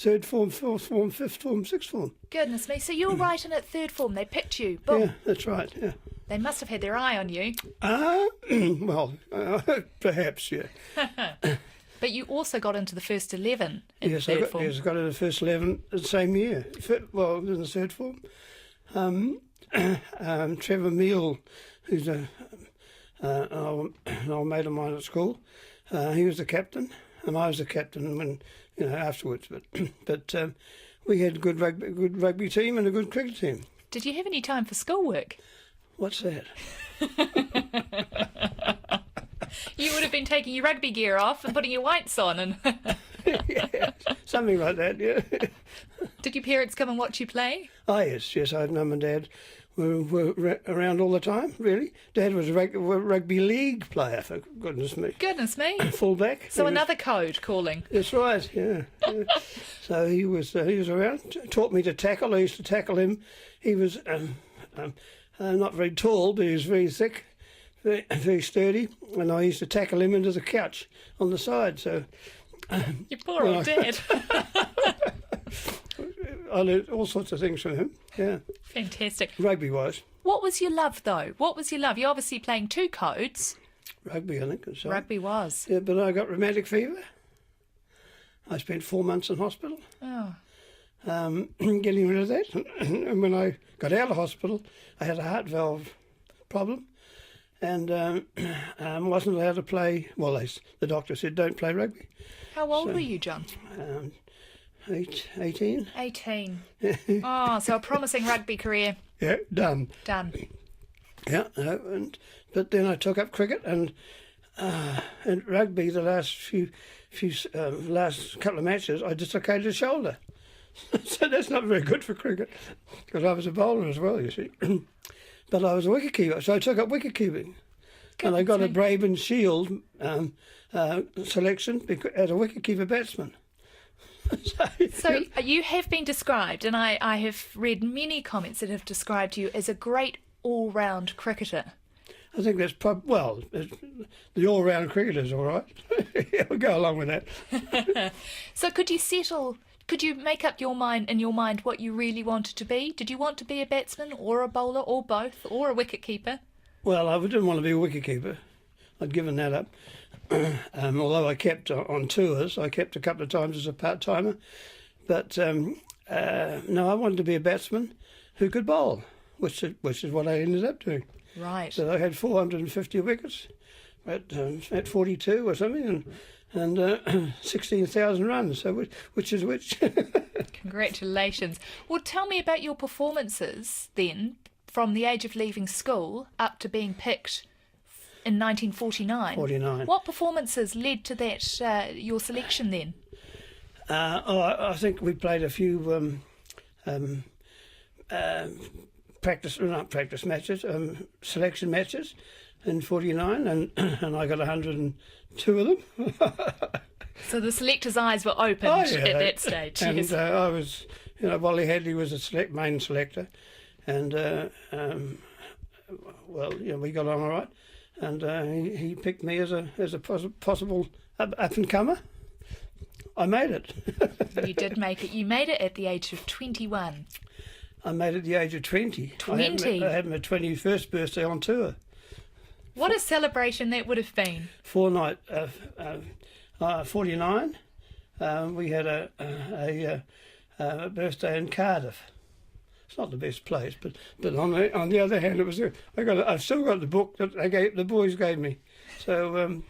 third form, fourth form, fifth form, sixth form. Goodness me. So you were right in at third form. They picked you. Boom. Yeah, that's right, yeah. They must have had their eye on you. Perhaps, yeah. But you also got into the first 11 in third form. Yes, I got into the first 11 the same year. Well, in the third form. Trevor Meal, who's an old mate of mine at school, he was the captain, and I was the captain when afterwards. But we had a good rugby team and a good cricket team. Did you have any time for schoolwork? What's that? You would have been taking your rugby gear off and putting your whites on, and Yeah, something like that. Yeah. Did your parents come and watch you play? Oh yes. I had mum and dad were around all the time. Really, Dad was a rugby league player. For goodness me. Goodness me. Fullback. So another code calling. That's right. Yeah. So he was around. Taught me to tackle. I used to tackle him. He was not very tall, but he was very thick, very sturdy, and I used to tackle him into the couch on the side. So your poor old dad. I learned all sorts of things from him. Yeah. Fantastic. Rugby-wise. What was your love, though? What was your love? You're obviously playing two codes. Rugby, I think. So. Rugby was. Yeah, but I got rheumatic fever. I spent 4 months in hospital. Oh. Getting rid of that. And when I got out of hospital, I had a heart valve problem and wasn't allowed to play. Well, the doctor said, don't play rugby. How old were you, John? 18. 18. Oh, so a promising rugby career. Yeah, done. Yeah, but then I took up cricket and rugby. The last couple of matches, I dislocated a shoulder. So that's not very good for cricket, because I was a bowler as well, you see. But I was a wicketkeeper, so I took up wicket-keeping. And I got a Braben Shield selection as a wicket-keeper batsman. So you have been described, and I have read many comments that have described you as a great all-round cricketer. I think that's the all-round cricketer's all right. Yeah, we'll go along with that. So could you make up in your mind what you really wanted to be? Did you want to be a batsman or a bowler or both or a wicket-keeper? Well, I didn't want to be a wicket-keeper. I'd given that up. Although I kept on tours, I kept a couple of times as a part-timer. But no, I wanted to be a batsman who could bowl, which is what I ended up doing. Right. So I had 450 wickets at 42 or something, and 16,000 runs. So which is which? Congratulations. Well, tell me about your performances then, from the age of leaving school up to being picked in 1949. 49. What performances led to that, your selection then? I think we played a few selection matches in 49, and I got 102 of them. So the selectors' eyes were opened at that stage. And yes. I was, Wally Hadley was a main selector, and we got on all right. And he picked me as a possible up and comer. I made it. You did make it. You made it at the age of 21. I made it at the age of 20. 20? I had my 21st birthday on tour. What a celebration that would have been. 49. We had a birthday in Cardiff. It's not the best place, but on the other hand, it was. I've still got the book that the boys gave me, so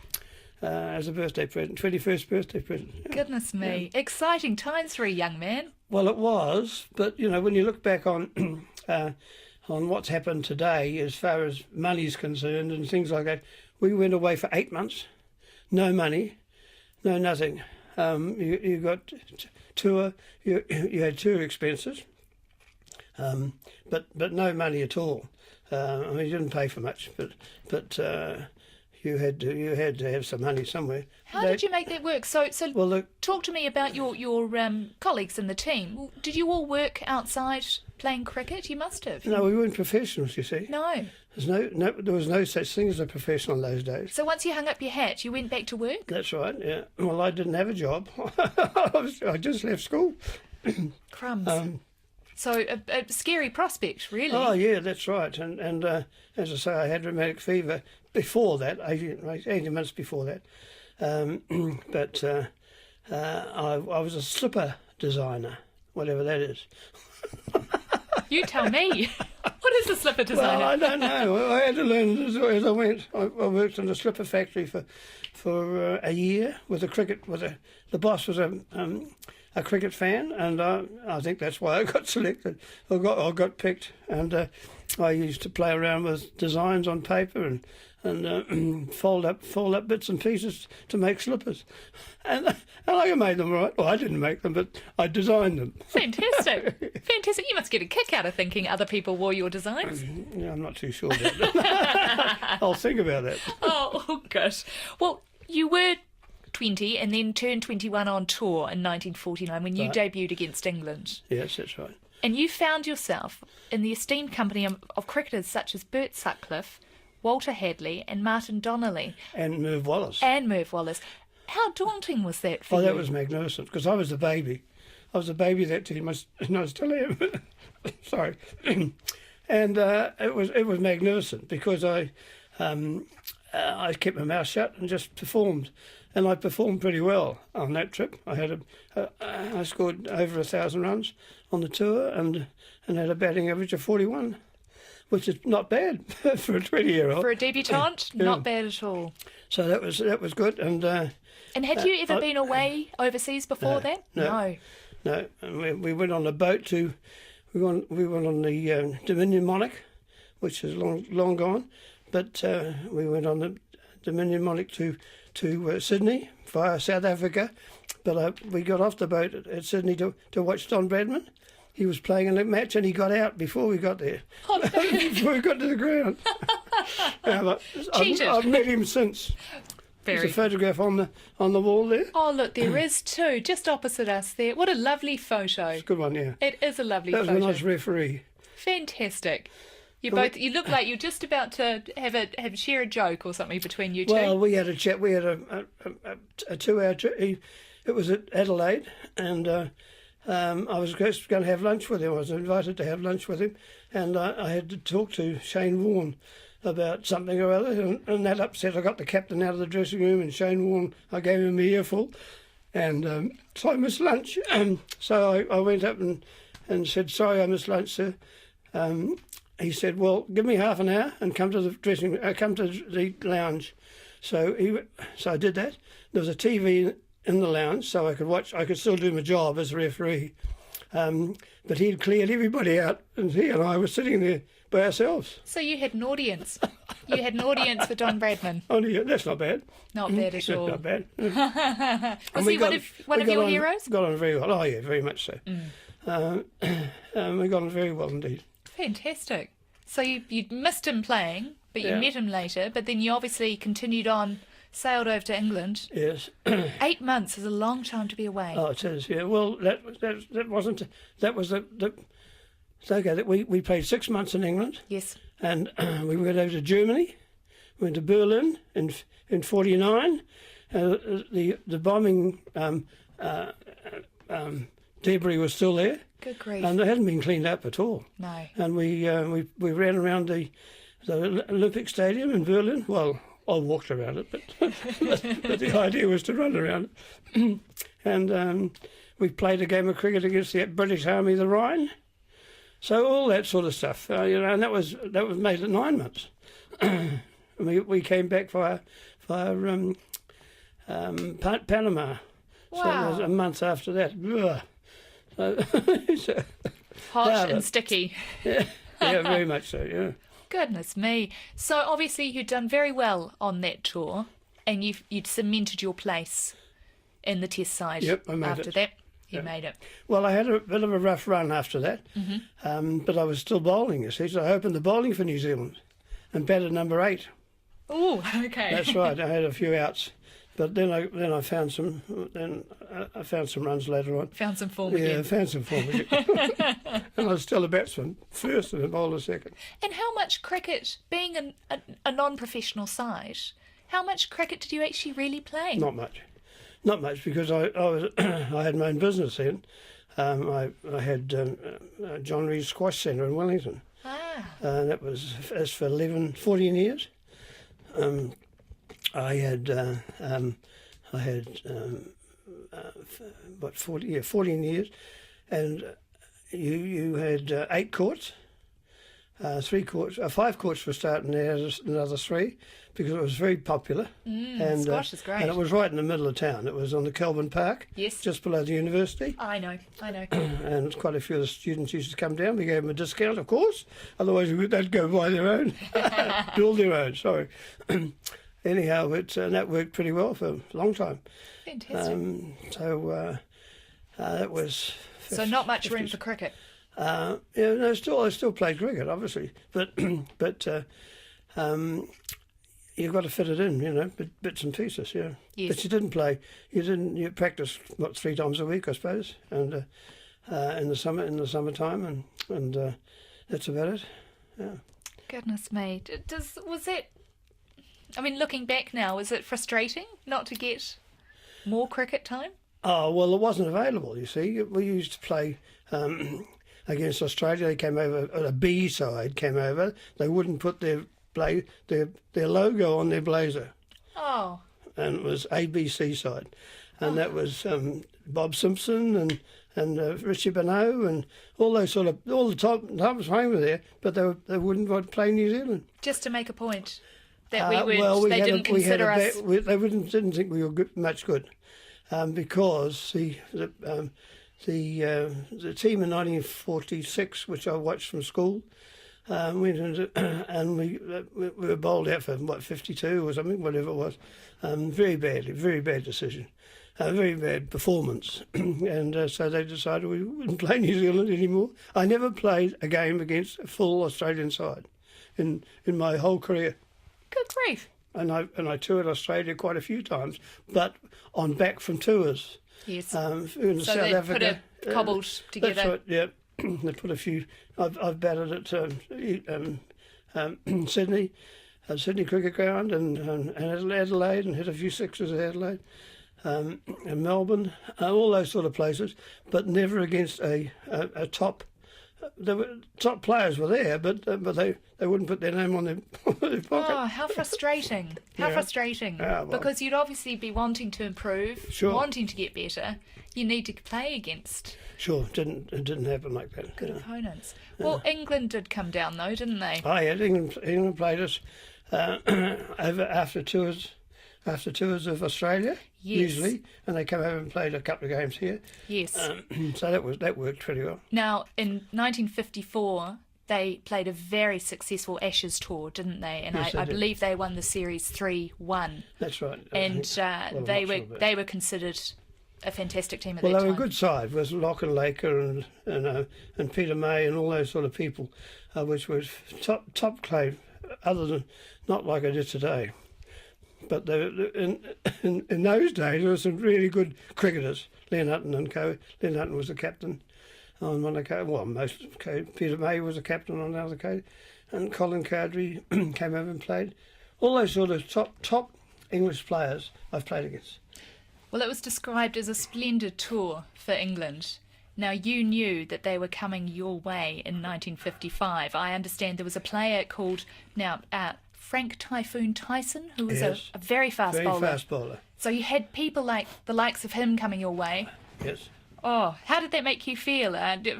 as a birthday present, 21st birthday present. Yeah. Goodness me, exciting times for a young man. Well, it was, but when you look back on what's happened today, as far as money's concerned and things like that, we went away for 8 months, no money, no nothing. You got tour, you had tour expenses. But no money at all. You didn't pay for much, but you had to have some money somewhere. How did you make that work? So talk to me about your colleagues in the team. Did you all work outside playing cricket? You must have. No, we weren't professionals, you see. No. There was no such thing as a professional in those days. So once you hung up your hat, you went back to work? That's right, yeah. Well, I didn't have a job. I just left school. Crumbs. So a scary prospect, really. Oh, yeah, that's right. And as I say, I had rheumatic fever before that, 18 months before that. But I was a slipper designer, whatever that is. You tell me. What is a slipper designer? Well, I don't know. I had to learn as I went. I worked in a slipper factory for a year with a cricket. The boss was a cricket fan, and I think that's why I got selected. I got picked, and I used to play around with designs on paper and fold up bits and pieces to make slippers, and I made them right. Well, I didn't make them, but I designed them. Fantastic. You must get a kick out of thinking other people wore your designs. Yeah, I'm not too sure about that. I'll think about that. Oh, gosh. Well, you were 20 and then turned 21 on tour in 1949 when you debuted against England. Yes, that's right. And you found yourself in the esteemed company of cricketers such as Bert Sutcliffe, Walter Hadley and Martin Donnelly. And Merv Wallace. How daunting was that for you? Oh, that was magnificent, because I was a baby. I was a baby that team. I still am. Sorry. And it was magnificent, because I kept my mouth shut and just performed. And I performed pretty well on that trip. I scored over 1,000 runs on the tour and had a batting average of 41. Which is not bad for a 20-year-old. For a debutante, yeah. Not bad at all. So that was good. And had you ever been away overseas before that? No. And we went on a boat to. We went on the Dominion Monarch, which is long gone, but we went on the Dominion Monarch to Sydney via South Africa. But we got off the boat at Sydney to watch Don Bradman. He was playing in a match and he got out before we got there. Oh, no. Before we got to the ground. I've met him since. There's a photograph on the wall there. Oh, look, there is too, just opposite us there. What a lovely photo. It's a good one, yeah. It is a lovely photo. That was when I was referee. Fantastic. You look like you're just about to share a joke or something between you two. Well, we had a chat. We had a 2-hour trip. It was at Adelaide, and I was going to have lunch with him. I was invited to have lunch with him, and I had to talk to Shane Warne about something or other, and that upset. I got the captain out of the dressing room, and Shane Warne, I gave him a earful, and so I missed lunch. So I went up and said, "Sorry, I missed lunch, sir." He said, "Well, give me half an hour and come to the come to the lounge." So I did that. There was a TV in the lounge, so I could watch. I could still do my job as a referee, but he'd cleared everybody out, and he and I were sitting there by ourselves. So you had an audience. You had an audience for Don Bradman. Oh, yeah, that's not bad. Not bad at all. Not bad. Was he one of your heroes? Got on very well. Oh yeah, very much so. We got on very well indeed. Fantastic. So you missed him playing, but you met him later. But then you obviously continued on. Sailed over to England. Yes. 8 months is a long time to be away. Oh, it is. Yeah. Well, that wasn't. That was the. Okay. That we played 6 months in England. Yes. And we went over to Germany. Went to Berlin in '49. The bombing debris was still there. Good grief. And it hadn't been cleaned up at all. No. And we ran around the Olympic Stadium in Berlin. Well, I walked around it, but the idea was to run around it. And we played a game of cricket against the British Army, the Rhine. So all that sort of stuff, and that was made at 9 months. we came back via Panama. Wow. So it was a month after that. So, hot and sticky. Yeah, very much so, yeah. Goodness me. So obviously you'd done very well on that tour and you'd cemented your place in the test side. Yep, I made after it. that. You made it. Well, I had a bit of a rough run after that, but I was still bowling, you see, so I opened the bowling for New Zealand and batted number 8. Oh, okay. That's right, I had a few outs But then I found some runs later on. Found some form Yeah, again. found some form again. And I was still a batsman first and a bowler second. And how much cricket, being a non-professional side, how much cricket did you actually really play? Not much, because I had my own business then. I had John Reid Squash Centre in Wellington. That was for 14 years. I had 14 years, and you had 8 courts, 5 courts for starting there, another 3, because it was very popular. And squash is great. And it was right in the middle of town. It was on the Kelvin Park, Yes. just below the university. I know. And quite a few of the students used to come down. We gave them a discount, of course. Otherwise, they'd go buy their own, build their own. Sorry. Anyhow, that worked pretty well for a long time. Fantastic. That was. So not much room for cricket. I still played cricket, obviously, but you've got to fit it in, bits and pieces, yeah. Yes. But you didn't play. You practiced 3 times a week, I suppose, and in the summertime, and that's about it. Yeah. Goodness me. Looking back now, is it frustrating not to get more cricket time? Oh, well, it wasn't available, you see. We used to play against Australia. They came over, a B side came over. They wouldn't put their logo on their blazer. Oh. And it was ABC side. And that was Bob Simpson and Richie Benaud and all the top playing were there, but they wouldn't play New Zealand. Just to make a point that they didn't consider us. They didn't think we were much good. Because the team in 1946, which I watched from school, went into, and we were bowled out for 52 or something, whatever it was, very bad decision, very bad performance, and so they decided we wouldn't play New Zealand anymore. I never played a game against a full Australian side in my whole career. Good grief. And I toured Australia quite a few times, but on back from tours. Yes. In so South they Africa. put it cobbled together. That's right, yeah. They put a few. I've batted at Sydney, Sydney Cricket Ground, and Adelaide, and hit a few sixes at Adelaide, and Melbourne, all those sort of places, but never against a top. Top players were there, but they wouldn't put their name on their pocket. Oh, how frustrating! How frustrating! Well. Because you'd obviously be wanting to improve, wanting to get better. You need to play against. Sure, it didn't happen like that. Good opponents. Well, England did come down though, didn't they? Oh yeah, England played us after tours of Australia, usually, and they come over and played a couple of games here. Yes. So that worked pretty well. Now, in 1954, they played a very successful Ashes tour, didn't they? And yes, I believe they won the series 3-1. That's right. And they were considered a fantastic team at that time. Well, they were a good side. It was Locke and Laker and Peter May and all those sort of people, which was top clay, other than not like I did today. But in those days, there were some really good cricketers. Len Hutton and co. Len Hutton was the captain on one occasion. Well, Peter May was the captain on another occasion. And Colin Cowdrey came over and played. All those sort of top English players I've played against. Well, it was described as a splendid tour for England. Now, you knew that they were coming your way in 1955. I understand there was a player called Frank Typhoon Tyson, who was a very fast bowler. Very fast bowler. So you had people like the likes of him coming your way. Yes. Oh, how did that make you feel,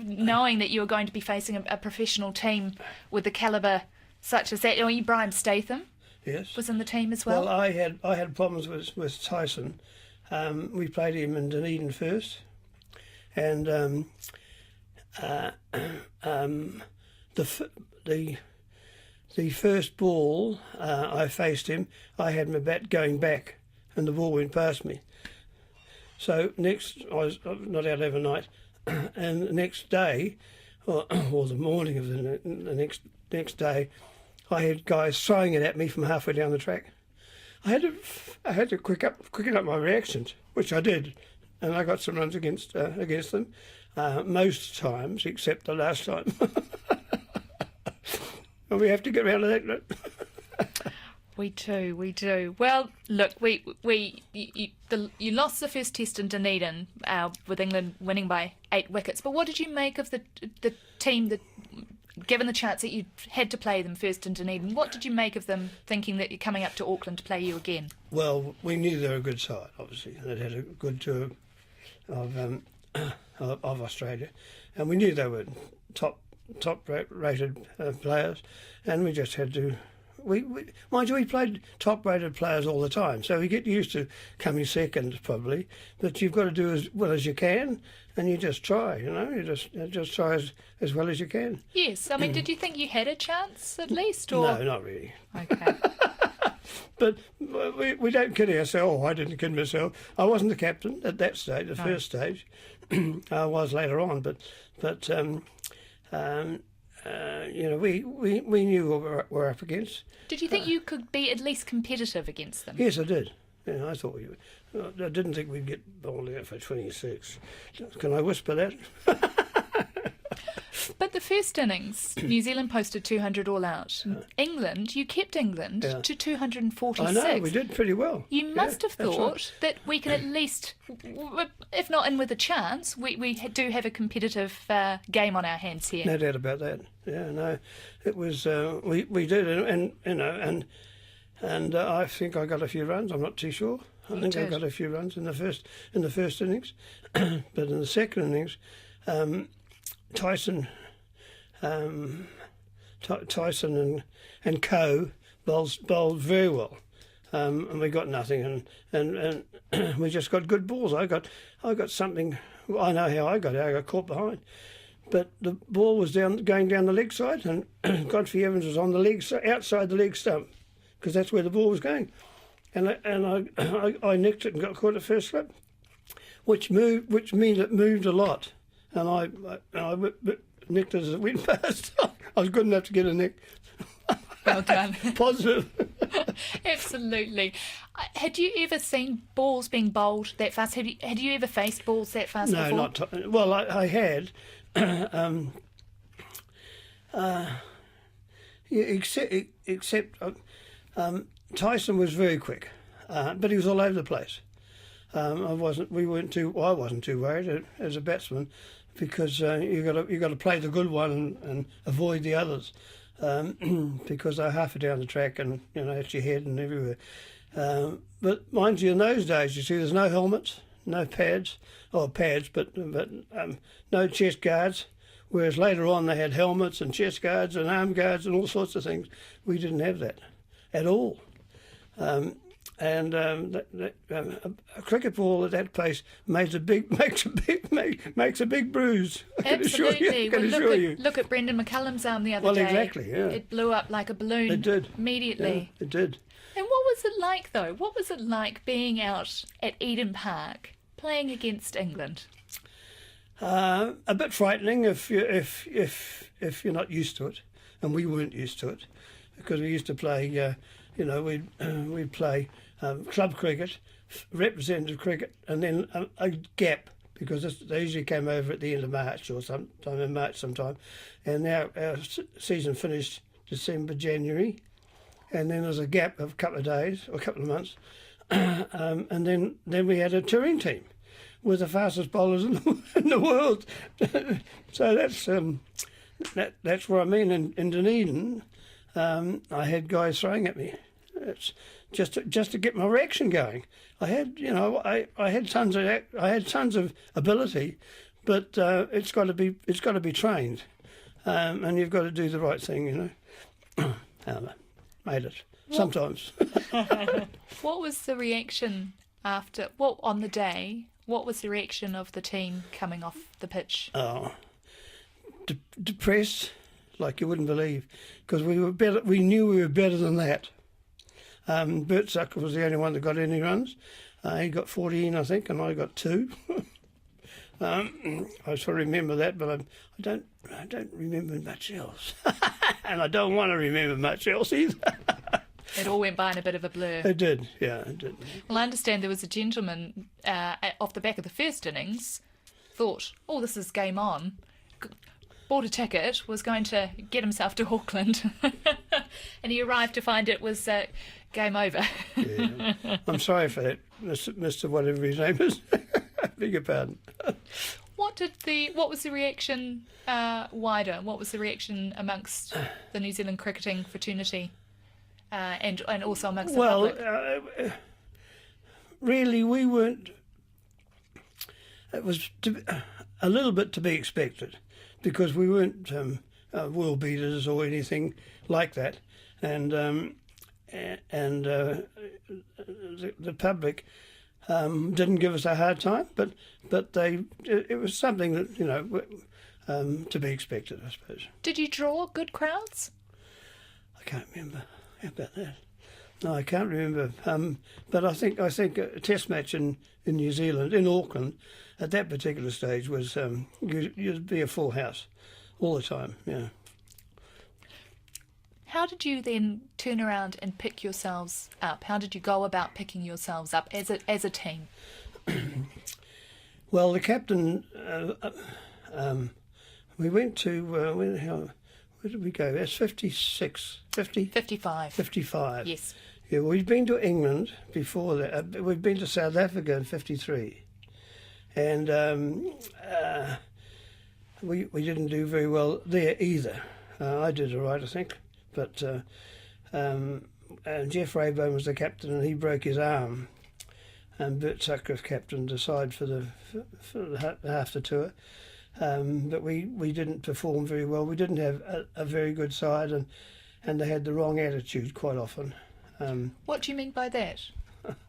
knowing that you were going to be facing a professional team with the calibre such as that? Brian Statham was in the team as well. Well, I had problems with Tyson. We played him in Dunedin first, and the first ball I faced him, I had my bat going back, and the ball went past me. So I was not out overnight, and the next day, or the morning of the next day, I had guys throwing it at me from halfway down the track. I had to quicken up my reactions, which I did, and I got some runs against them most times, except the last time. And we have to get around to that. We do. Well, look, you lost the first test in Dunedin with England winning by 8 wickets. But what did you make of the team that, given the chance that you had to play them first in Dunedin, what did you make of them, thinking that you're coming up to Auckland to play you again? Well, we knew they were a good side, obviously, and it had a good tour of Australia, and we knew they were top rated players, and we just had to. Mind you, we played top-rated players all the time, so we get used to coming second, probably. But you've got to do as well as you can, and you just try. You just try as well as you can. Yes, I mean, did you think you had a chance at least, or no, not really. Okay. But we don't kid ourselves. I didn't kid myself. I wasn't the captain at that stage, the first stage. I was later on, but we knew what we're up against. Did you think you could be at least competitive against them? Yes, I did. Yeah, I thought we would. I didn't think we'd get bowled out for 26. Can I whisper that? But the first innings, New Zealand posted 200 all out. England, you kept England to 246. I know, we did pretty well. You must have thought that we can at least, if not in with a chance, we do have a competitive game on our hands here. No doubt about that. Yeah, no, it was we did, and I think I got a few runs. I'm not too sure. I think I got a few runs in the first innings, but in the second innings, Tyson and Co bowled very well, and we got nothing, and we just got good balls. I got something. I know how I got it. I got caught behind, but the ball was going down the leg side, and Godfrey Evans was on the leg outside the leg stump, because that's where the ball was going, and I nicked it and got caught at first slip, which means it moved a lot. And I nicked it as it went past. I was good enough to get a nick. Well done. Positive. Absolutely. Had you ever seen balls being bowled that fast? Had you ever faced balls that fast before? No, not. Well, I had. Except Tyson was very quick, but he was all over the place. I wasn't too worried as a batsman, because you got to play the good one and avoid the others, because they're half down the track and at your head and everywhere. But mind you, in those days, you see, there's no helmets, no pads, but no chest guards. Whereas later on, they had helmets and chest guards and arm guards and all sorts of things. We didn't have that at all. A cricket ball at that place makes a big bruise. Absolutely. I can assure you. Look at Brendan McCullum's arm the other day. Well, exactly. Yeah. It blew up like a balloon. It did Immediately. Yeah, it did. And what was it like, though? What was it like being out at Eden Park playing against England? A bit frightening if you're not used to it, and we weren't used to it, because we used to play. We'd play club cricket, representative cricket, and then a gap, because they usually came over at the end of March or sometime in March sometime, and our season finished December, January, and then there's a gap of a couple of days or a couple of months, and then we had a touring team with the fastest bowlers in the world. So that's what I mean. In Dunedin, I had guys throwing at me. It's just to get my reaction going. I had tons of ability, but it's got to be trained, and you've got to do the right thing. Made it sometimes. What was the reaction after? Well, on the day, what was the reaction of the team coming off the pitch? Oh, depressed, like you wouldn't believe, because we were better. We knew we were better than that. Bert Zucker was the only one that got any runs. He got 14, I think, and I got 2. I sort of remember that, but I don't remember much else, and I don't want to remember much else either. It all went by in a bit of a blur. It did, yeah, it did. Well, I understand there was a gentleman off the back of the first innings, thought, oh, this is game on, bought a ticket, was going to get himself to Auckland, and he arrived to find it was game over. Yeah. I'm sorry for that, Mr. whatever his name is. I beg your pardon. What was the reaction wider? What was the reaction amongst the New Zealand cricketing fraternity, and also amongst the public? Really, we weren't. It was a little bit to be expected, because we weren't world beaters or anything like that, and the public didn't give us a hard time, but it was something that to be expected, I suppose. Did you draw good crowds? I can't remember. How about that? No, I can't remember. But I think a test match in New Zealand, in Auckland, at that particular stage was you'd be a full house all the time. Yeah. How did you then turn around and pick yourselves up? How did you go about picking yourselves up as a team? Well, the captain, we went to, where did we go? That's 56, 50? 55. 55. Yes. Yeah, we'd been to England before that. We'd been to South Africa in 53. And we didn't do very well there either. I did all right, I think. But Jeff Rayburn was the captain, and he broke his arm. And Bert Sutcliffe captained the side for the half the tour. But we didn't perform very well. We didn't have a very good side, and they had the wrong attitude quite often. What do you mean by that?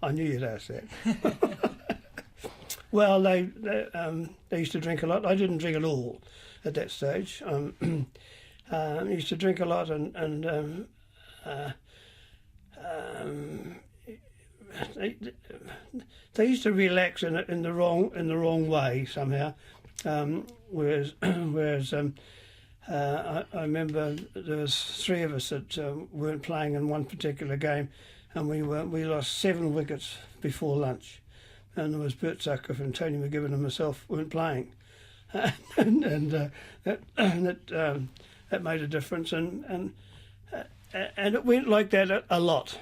I knew you'd ask that. Well, they used to drink a lot. I didn't drink at all at that stage. Used to drink a lot, and they used to relax in the wrong way somehow. Whereas I remember there was three of us that weren't playing in one particular game, and we lost 7 wickets before lunch, and there was Bert Sutcliffe and Tony McGibbon and myself weren't playing, and that made a difference, and it went like that a lot.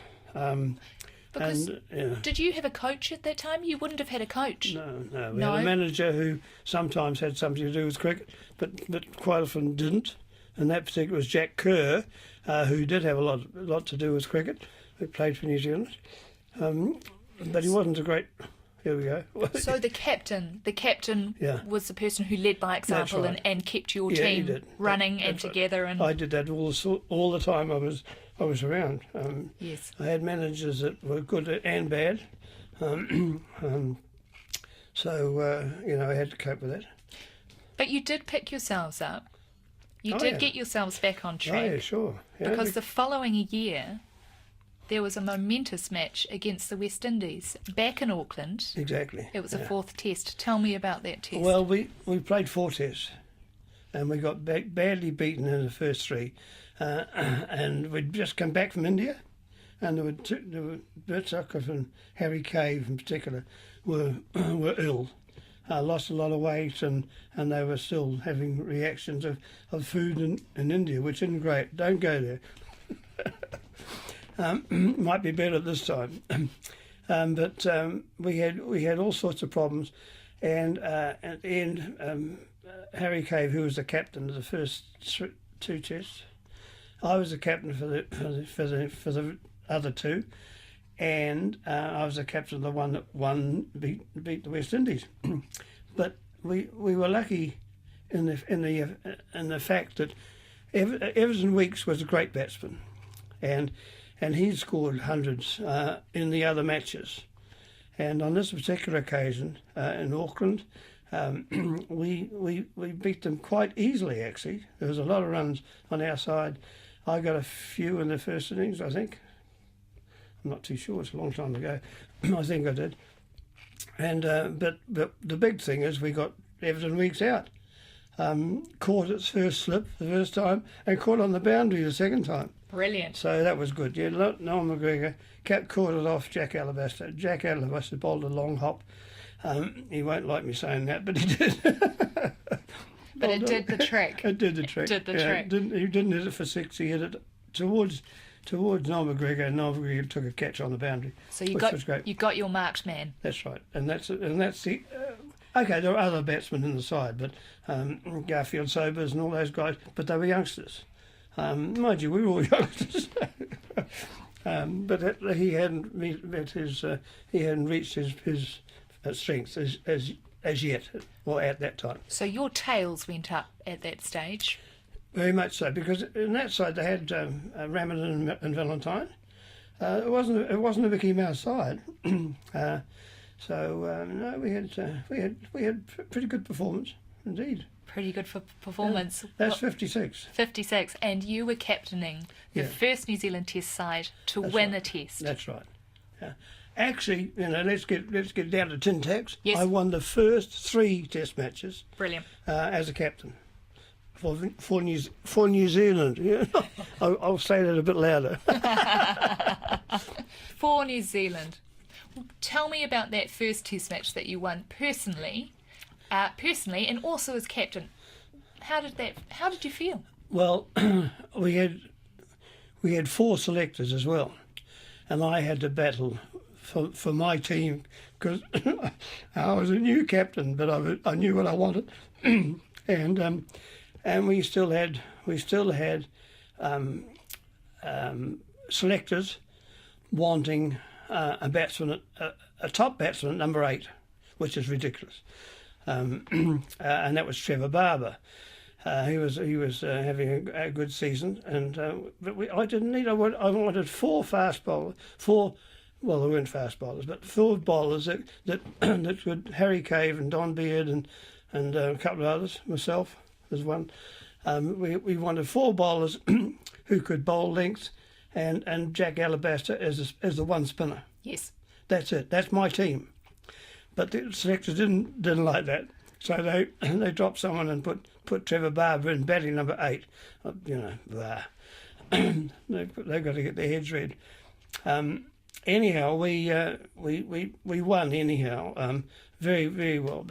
Did you have a coach at that time? You wouldn't have had a coach. No. We had a manager who sometimes had something to do with cricket, but quite often didn't. And that particular was Jack Kerr, who did have a lot to do with cricket. Who played for New Zealand, but he wasn't a great. Here we go. So the captain yeah. was the person who led by example, right. and kept your team running and together. And I did that all the time I was around. Yes. I had managers that were good and bad, so I had to cope with that. But you did pick yourselves up. You did get yourselves back on track. Oh, yeah, sure. Yeah, because the following year, there was a momentous match against the West Indies back in Auckland. Exactly. It was a 4th test. Tell me about that test. Well, we played 4 tests, and we got badly beaten in the first 3. And we'd just come back from India, and there were Bert Sutcliffe and Harry Cave in particular were ill, lost a lot of weight, and they were still having reactions of food in India, which isn't great. Don't go there. Might be better this time. But we had all sorts of problems, and at the end, Harry Cave, who was the captain of the first 2 tests, I was the captain for the other 2, and I was the captain of the one that beat the West Indies. But we were lucky in the fact that Everton Weekes was a great batsman, and he scored hundreds in the other matches. And on this particular occasion in Auckland, we beat them quite easily, actually. There was a lot of runs on our side. I got a few in the first innings, I think. I'm not too sure, it's a long time ago. I think I did. And but the big thing is we got Everton Weekes out. Caught its first slip the first time, and caught on the boundary the second time. Brilliant. So that was good. Yeah, Noel McGregor caught it off Jack Alabaster. Jack Alabaster bowled a long hop. He won't like me saying that, but he did. But it did the trick. It did the trick. Did the trick. He didn't hit it for 6. He hit it towards Noel McGregor, and Noel McGregor took a catch on the boundary. So which was great. you got your marked man. That's right, and that's the. Okay, there were other batsmen in the side, but Garfield Sobers and all those guys, but they were youngsters. Mind you, we were all youngsters. But he hadn't reached his strength as yet, or at that time. So your tails went up at that stage. Very much so, because in that side they had Ramadan and Valentine. It wasn't a Mickey Mouse side. No, we had pretty good performance indeed. Pretty good for performance. Yeah, that's 56. 56, and you were captaining the first New Zealand Test side to win a Test. That's right. Yeah. Actually, let's get down to tin tacks. Yes. I won the first 3 Test matches. Brilliant. As a captain for New Zealand. Yeah. I'll say that a bit louder. For New Zealand. Tell me about that first Test match that you won personally, and also as captain. How did you feel? Well, we had 4 selectors as well, and I had to battle for my team because I was a new captain, but I knew what I wanted, and we still had selectors wanting a batsman, a top batsman at number 8, which is ridiculous, and that was Trevor Barber. He was having a good season, and I didn't need. I wanted 4 fast bowlers, 4. Well, they weren't fast bowlers, but 4 bowlers that could. Harry Cave and Don Beard and a couple of others. Myself as one. We wanted 4 bowlers who could bowl lengths, and Jack Alabaster as the one spinner. Yes, that's it. That's my team. But the selectors didn't like that, so they dropped someone and put Trevor Barber in batting number 8. They've got to get their heads read. Anyhow, we won anyhow, very very well.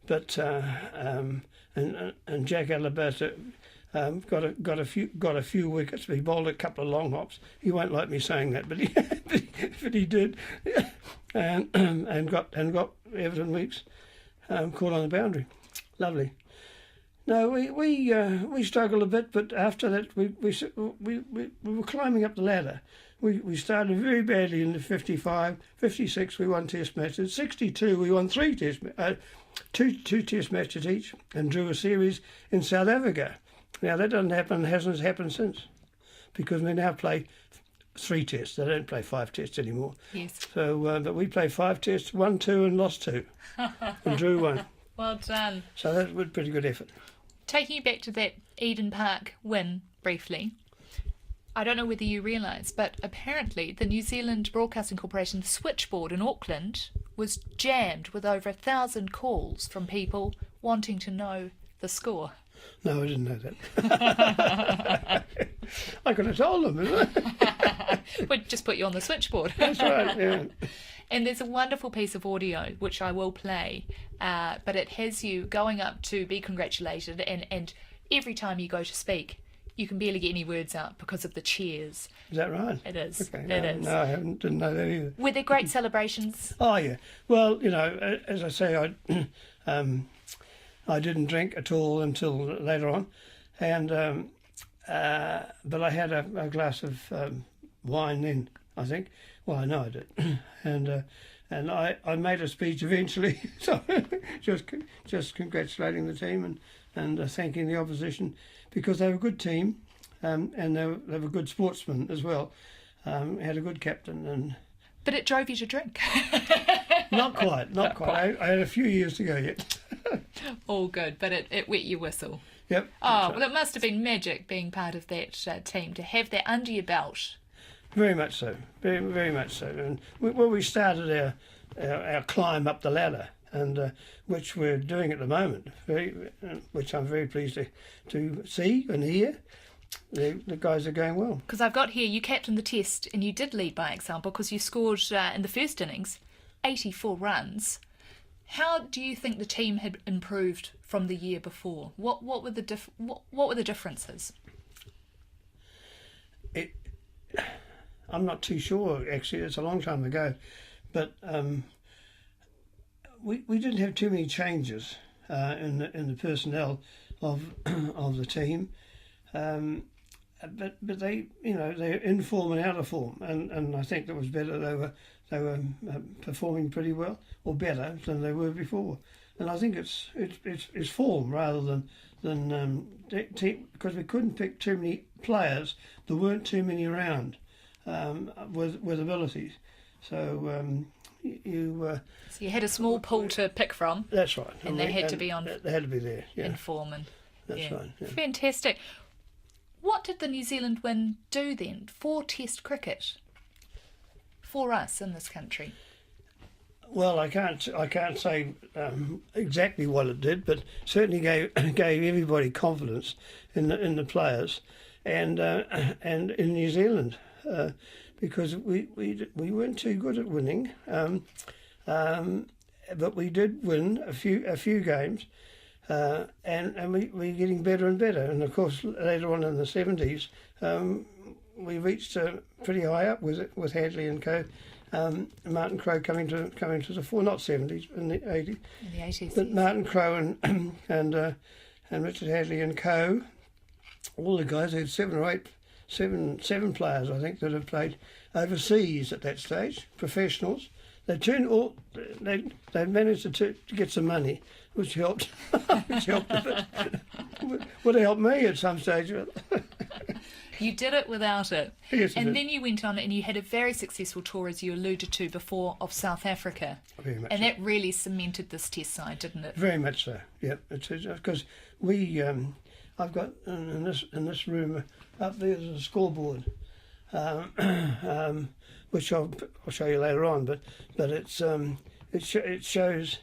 But and Jack Alabaster got a few wickets. He bowled a couple of long hops. He won't like me saying that, but he did, and got Everton Weeks caught on the boundary. Lovely. No, we struggled a bit, but after that we were climbing up the ladder. We started very badly in the 55, 56 we won Test matches, 62 we won 3 Test two Test matches each, and drew a series in South Africa. Now that doesn't happen, hasn't happened since, because we now play 3 Tests. They don't play 5 Tests anymore. Yes. So, but we played 5 Tests, won 2 and lost 2, and drew 1. Well done. So that was a pretty good effort. Taking you back to that Eden Park win briefly, I don't know whether you realise, but apparently the New Zealand Broadcasting Corporation switchboard in Auckland was jammed with over 1,000 calls from people wanting to know the score. No, I didn't know that. I could have told them, isn't it? We'd just put you on the switchboard. That's right, yeah. And there's a wonderful piece of audio, which I will play, but it has you going up to be congratulated, and every time you go to speak, you can barely get any words out because of the cheers. Is that right? It is. Okay, it is. No, I didn't know that either. Were there great celebrations? Oh, yeah. Well, as I say, I didn't drink at all until later on, and but I had a glass of wine then, I think. Well, I know I did, and I made a speech eventually, so just congratulating the team and thanking the opposition, because they were a good team, and they were good sportsmen as well. Had a good captain, But it drove you to drink. Not quite. I had a few years to go yet. All good, but it wet your whistle. Yep. Oh, well, it must have been magic being part of that team, to have that under your belt. Very much so. Very, very much so. And we started our climb up the ladder, and which we're doing at the moment, which I'm very pleased to see and hear. the guys are going well. Because I've got here, you captained the Test and you did lead by example because you scored in the first innings 84 runs. How do you think the team had improved from the year before? What were the differences? I'm not too sure, actually. It's a long time ago. But we didn't have too many changes in the personnel of the team. But they, they're in form and out of form, and I think that was better. They were performing pretty well, or better than they were before. And I think it's form rather than because we couldn't pick too many players. There weren't too many around with abilities. So you had a small pool to pick from. That's right, and they had to be They had to be there. Yeah. In form, and that's right. Yeah. Fantastic. What did the New Zealand win do then for Test cricket for us in this country? Well, I can't say exactly what it did, but certainly gave everybody confidence in the players, and in New Zealand, because we weren't too good at winning, but we did win a few games. And we're getting better and better. And of course, later on in the 70s, we reached pretty high up with Hadley and Co. Martin Crowe coming to the fore, not 70s, in the 80s. In the 80s. But Martin Crowe and Richard Hadley and Co. All the guys had seven players, I think, that have played overseas at that stage, professionals. They managed to get some money, which helped. Which helped a bit. Would have helped me at some stage. You did it without it. Yes, and then you went on and you had a very successful tour, as you alluded to before, of South Africa. Very much and so. That really cemented this Test side, didn't it? Very much so. Yeah, because we. I've got in this room up there, there's a scoreboard. Which I'll show you later on, but it shows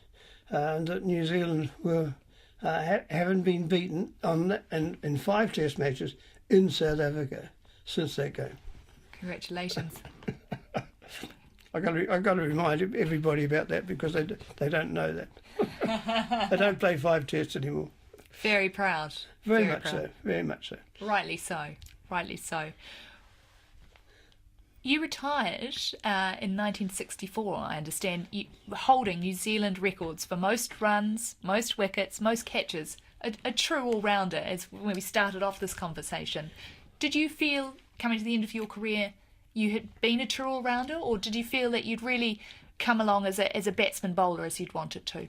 that New Zealand haven't been beaten in 5 Test matches in South Africa since that game. Congratulations! I got to remind everybody about that because they don't know that. They don't play 5 Tests anymore. Very proud. Very much so. Very much so. Rightly so. Rightly so. You retired in 1964, I understand, holding New Zealand records for most runs, most wickets, most catches, a true all-rounder, as when we started off this conversation. Did you feel, coming to the end of your career, you had been a true all-rounder, or did you feel that you'd really come along as a batsman bowler as you'd wanted to?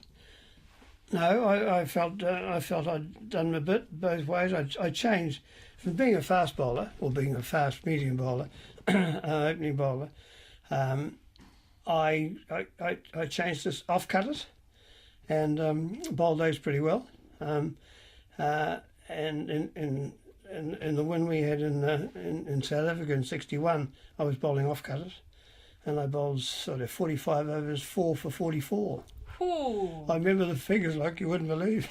No, I felt I'd done a bit both ways. I changed from being a fast bowler, or being a fast medium bowler, opening bowler. I changed this off cutters and bowled those pretty well. And in the win we had in South Africa in '61, I was bowling off cutters, and I bowled sort of 45 overs, 4 for 44. Ooh. I remember the figures like you wouldn't believe.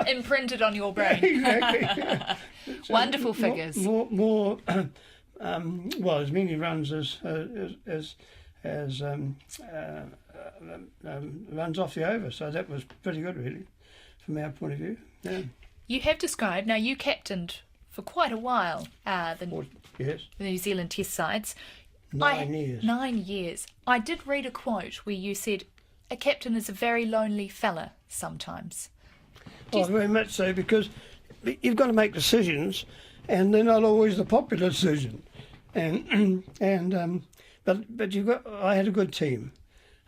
Imprinted on your brain. Exactly. So wonderful figures. More well, as many runs as runs off the over. So that was pretty good, really, from our point of view. Yeah. You have described, now you captained for quite a while the New Zealand Test sides. 9 years. 9 years. I did read a quote where you said, a captain is a very lonely fella sometimes. Oh, very much so, because you've got to make decisions, and they're not always the popular decision. But you've got. I had a good team,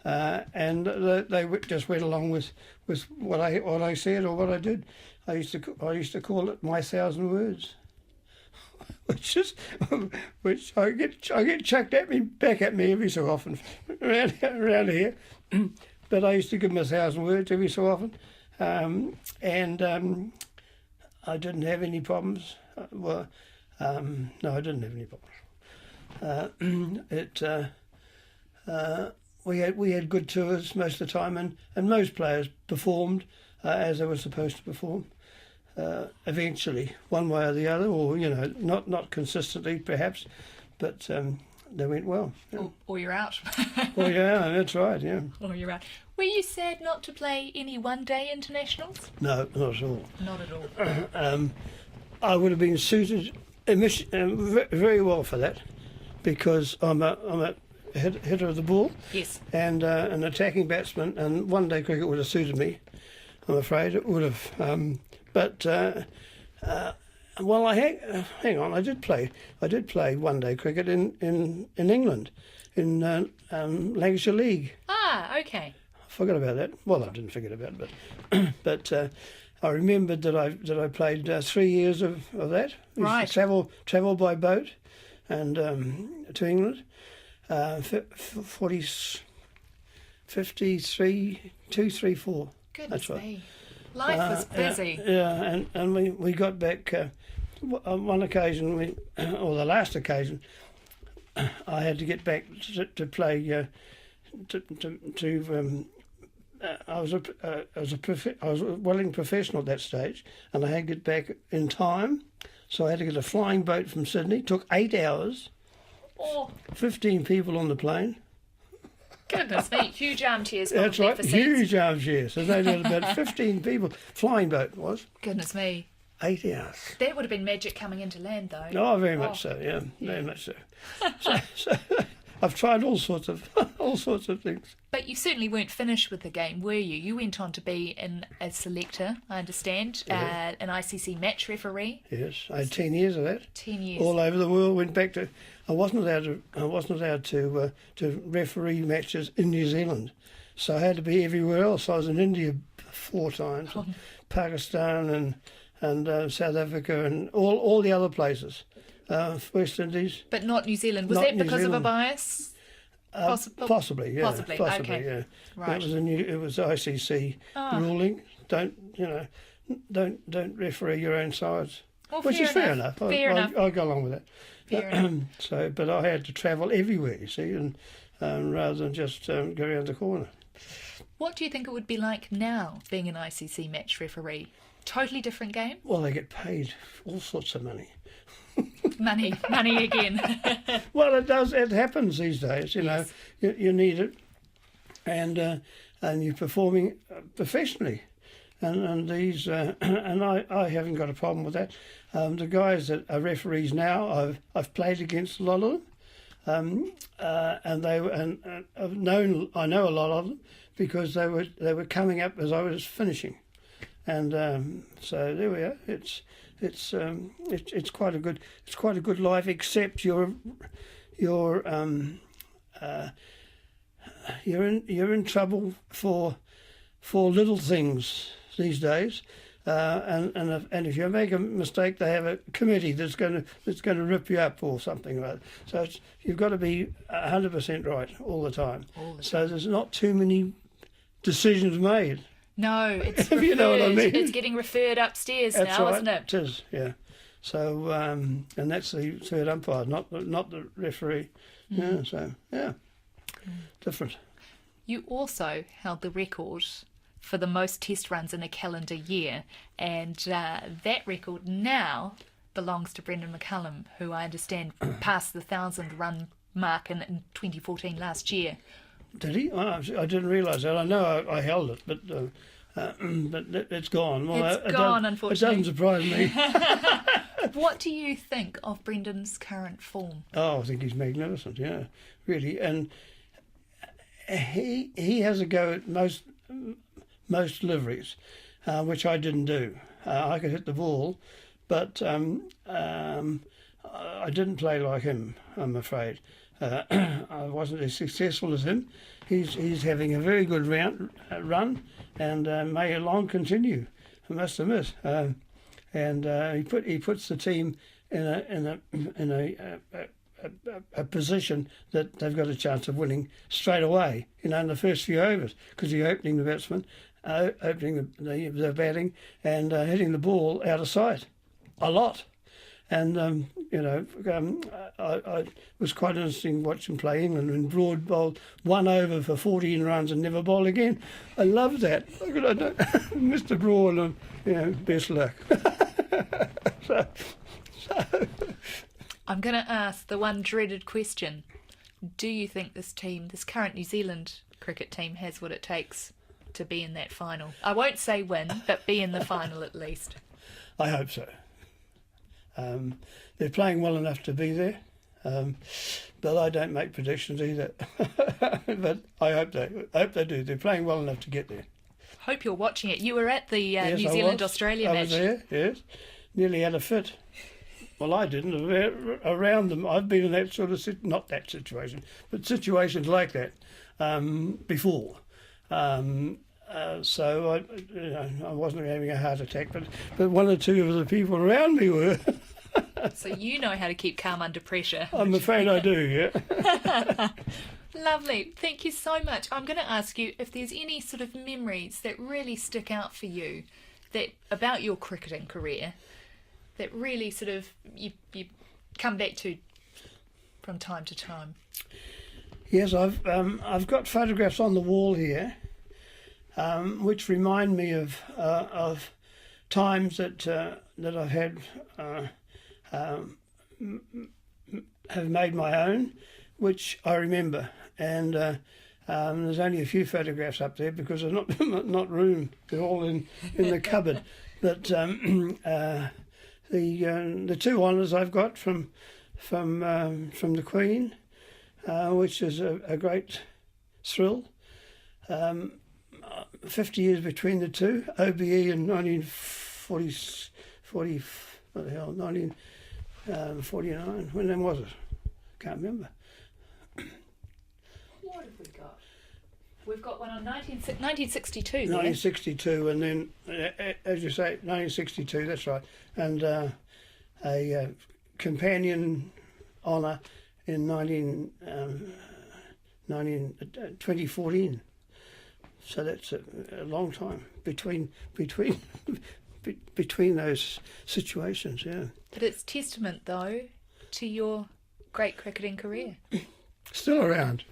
and they just went along with what I said or what I did. I used to call it my 1,000 words, which I get chucked back at me every so often around here. But I used to give them 1,000 words every so often, and I didn't have any problems. No, I didn't have any problems. We had good tours most of the time, and most players performed as they were supposed to perform. eventually, one way or the other, or not consistently perhaps, but they went well. Yeah. Or you're out. Well, yeah, that's right. Yeah. Or you're out. Were you sad not to play any one-day internationals? No, not at all. Not at all. I would have been suited very well for that, because I'm a hitter of the ball. Yes. And an attacking batsman, and one-day cricket would have suited me. I'm afraid it would have. Well, hang on. I did play one-day cricket in England, in Lancashire League. Ah, okay. I forgot about that. Well, I didn't forget about it, but I remembered that I played 3 years of that. Right. Travel by boat, and to England. 53, 2, 3, 4. Goodness That's right. me. Life was busy. Yeah, and we got back on one occasion, or the last occasion, I had to get back to play. I was a welding professional at that stage, and I had to get back in time, so I had to get a flying boat from Sydney. It took 8 hours. Oh, 15 people on the plane. goodness me. Huge armchairs. That's probably right, for seats. huge armchairs. So they had about 15 people. Flying boat it was. Goodness me. 8 hours. That would have been magic coming into land, though. Oh, very much so. Yeah, very much so. so I've tried all sorts of things. But you certainly weren't finished with the game, were you? You went on to be a selector, I understand, Yeah. an ICC match referee. Yes, I had 10 years of that. 10 years. All over the world. Went back to. I wasn't allowed to referee matches in New Zealand, so I had to be everywhere else. I was in India 4 times, Pakistan and South Africa and all the other places, West Indies. But not New Zealand. Was Not that New because of a Zealand. bias? Possibly, yeah. Possibly, okay. Yeah. Right. It was ICC ruling. Don't referee your own sides, Well, which is fair enough. Fair enough. I'll go along with that. Fair enough. So, but I had to travel everywhere, you see, and rather than just go around the corner. What do you think it would be like now, being an ICC match referee? Totally different game? Well, they get paid all sorts of money. Money again. Well, it does. It happens these days. You know, you need it, and you're performing professionally, and these and I haven't got a problem with that. The guys that are referees now, I've played against a lot of them, and I know a lot of them because they were coming up as I was finishing, and so there we are. It's quite a good life, except you're in trouble for little things these days, and if you make a mistake, they have a committee that's going to rip you up or something like that. So you've got to be 100% right all the time. So there's not too many decisions made. No, it's If you know what I mean. It's getting referred upstairs That's now, right. isn't it? It is, yeah. So, and that's the third umpire, not the referee. Yeah, so, yeah, different. You also held the record for the most test runs in a calendar year, and that record now belongs to Brendan McCullum, who I understand passed the 1,000-run mark in 2014 last year. Did he? Oh, I didn't realise that. I know I held it, but it's gone. Well, It's gone, unfortunately. It doesn't surprise me. What do you think of Brendan's current form? Oh, I think he's magnificent. Yeah, really, and he has a go at most deliveries, which I didn't do. I could hit the ball, but I didn't play like him, I'm afraid. I wasn't as successful as him. He's having a very good run, and may it long continue. I must admit. And he puts the team in a position that they've got a chance of winning straight away. You know, in the first few overs, because you're opening the batsman, opening the batting, and hitting the ball out of sight a lot. And I was quite interesting watching play England when Broad bowled 1 over for 14 runs and never bowled again. I love that. Mr. Broad, best luck. so. I'm going to ask the one dreaded question. Do you think this current New Zealand cricket team, has what it takes to be in that final? I won't say win, but be in the final at least. I hope so. They're playing well enough to be there, but I don't make predictions either. But I hope they do. They're playing well enough to get there. Hope you're watching it. You were at the Yes, New Zealand-Australia match. I was there, yes. Nearly had a fit. Well, I didn't. Around them, I've been in that sort of not that situation, but situations like that before. So I wasn't having a heart attack, but one or two of the people around me were. So you know how to keep calm under pressure. I'm afraid I do, yeah. Lovely. Thank you so much. I'm going to ask you if there's any sort of memories that really stick out for you about your cricketing career that really sort of you come back to from time to time. Yes, I've got photographs on the wall here, which remind me of times that I've had have made my own, which I remember. And there's only a few photographs up there because there's not room. They're all in the cupboard. But the 2 honours I've got from the Queen, which is a great thrill. 50 years between the two, OBE in 1949. When was it? Can't remember. What have we got? We've got one on 1962. 1962, and then, as you say, 1962, that's right. And a companion honour in 2014. So that's a long time between those situations, yeah. But it's testament, though, to your great cricketing career. Still around.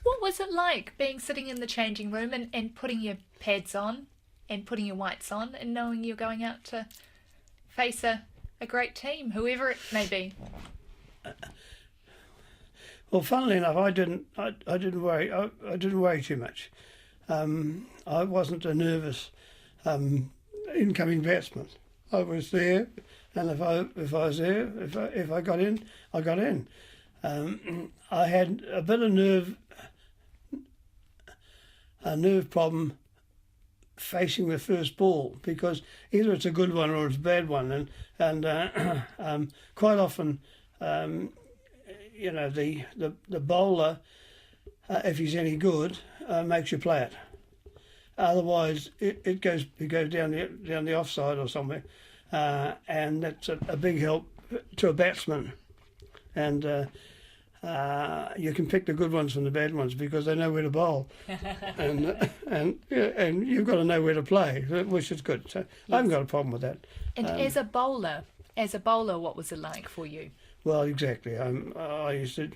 What was it like sitting in the changing room and putting your pads on and putting your whites on and knowing you're going out to face a great team, whoever it may be? Well, funnily enough, I didn't worry. I didn't worry too much. I wasn't a nervous incoming batsman. I was there, and if I was there, if I got in, I got in. I had a bit of nerve problem facing the first ball because either it's a good one or it's a bad one, and quite often. The bowler, if he's any good, makes you play it. Otherwise, it goes down the offside or somewhere, and that's a big help to a batsman. And you can pick the good ones from the bad ones because they know where to bowl, and you've got to know where to play, which is good. So yes. I haven't got a problem with that. And as a bowler, what was it like for you? Well, exactly. I used to.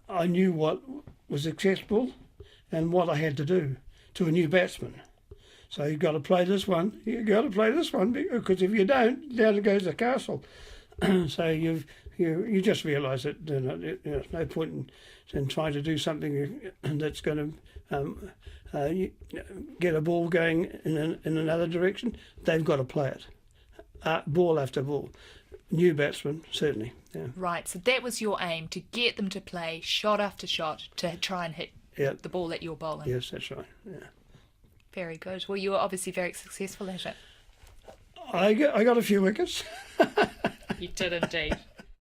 I knew what was acceptable and what I had to do to a new batsman. So you've got to play this one. You've got to play this one because if you don't, down goes the castle. So you just realise that there's no point in trying to do something that's going to get a ball going in another direction. They've got to play it, ball after ball. New batsman, certainly. Yeah. Right, so that was your aim, to get them to play shot after shot to try and hit the ball that you're bowling. Yes, that's right. Yeah. Very good. Well, you were obviously very successful at it. I got a few wickets. You did indeed.